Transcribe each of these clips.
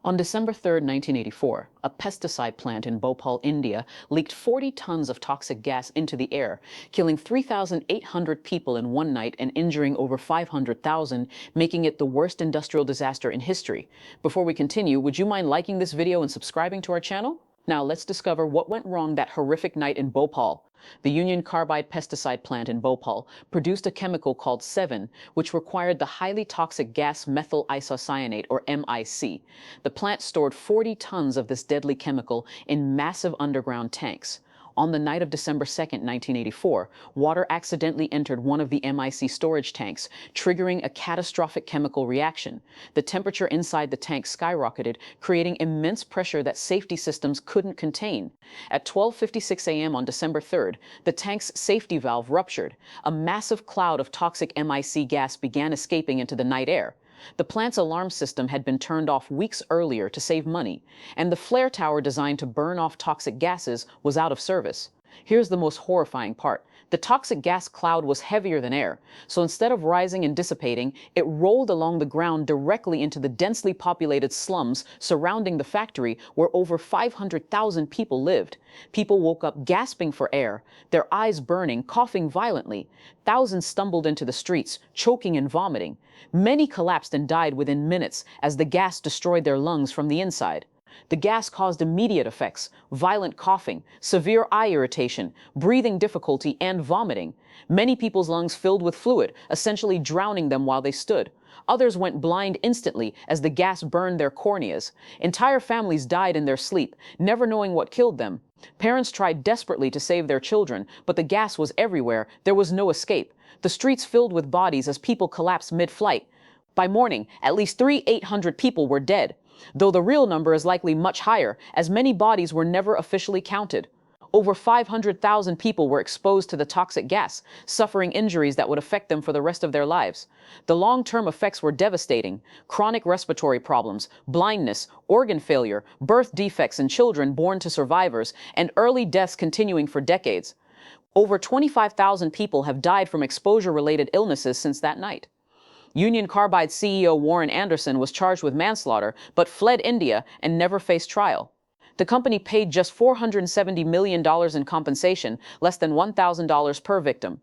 On December 3, 1984, a pesticide plant in Bhopal, India, leaked 40 tons of toxic gas into the air, killing 3,800 people in one night and injuring over 500,000, making it the worst industrial disaster in history. Before we continue, would you mind liking this video and subscribing to our channel? Now let's discover what went wrong that horrific night in Bhopal. The Union Carbide pesticide plant in Bhopal produced a chemical called 7, which required the highly toxic gas methyl isocyanate, or MIC. The plant stored 40 tons of this deadly chemical in massive underground tanks. On the night of December 2, 1984, water accidentally entered one of the MIC storage tanks, triggering a catastrophic chemical reaction. The temperature inside the tank skyrocketed, creating immense pressure that safety systems couldn't contain. At 12:56 a.m. on December 3rd, the tank's safety valve ruptured. A massive cloud of toxic MIC gas began escaping into the night air. The plant's alarm system had been turned off weeks earlier to save money, and the flare tower designed to burn off toxic gases was out of service. Here's the most horrifying part. The toxic gas cloud was heavier than air, so instead of rising and dissipating, it rolled along the ground directly into the densely populated slums surrounding the factory where over 500,000 people lived. People woke up gasping for air, their eyes burning, coughing violently. Thousands stumbled into the streets, choking and vomiting. Many collapsed and died within minutes as the gas destroyed their lungs from the inside. The gas caused immediate effects: violent coughing, severe eye irritation, breathing difficulty, and vomiting. Many people's lungs filled with fluid, essentially drowning them while they stood. Others went blind instantly as the gas burned their corneas. Entire families died in their sleep, never knowing what killed them. Parents tried desperately to save their children, but the gas was everywhere. There was no escape. The streets filled with bodies as people collapsed mid-flight. By morning, at least 3,800 people were dead, though the real number is likely much higher, as many bodies were never officially counted. Over 500,000 people were exposed to the toxic gas, suffering injuries that would affect them for the rest of their lives. The long-term effects were devastating: chronic respiratory problems, blindness, organ failure, birth defects in children born to survivors, and early deaths continuing for decades. Over 25,000 people have died from exposure-related illnesses since that night. Union Carbide CEO Warren Anderson was charged with manslaughter, but fled India and never faced trial. The company paid just $470 million in compensation, less than $1,000 per victim.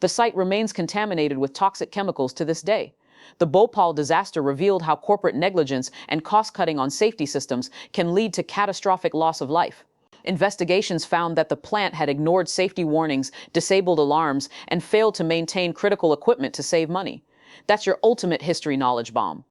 The site remains contaminated with toxic chemicals to this day. The Bhopal disaster revealed how corporate negligence and cost-cutting on safety systems can lead to catastrophic loss of life. Investigations found that the plant had ignored safety warnings, disabled alarms, and failed to maintain critical equipment to save money. That's your ultimate history knowledge bomb.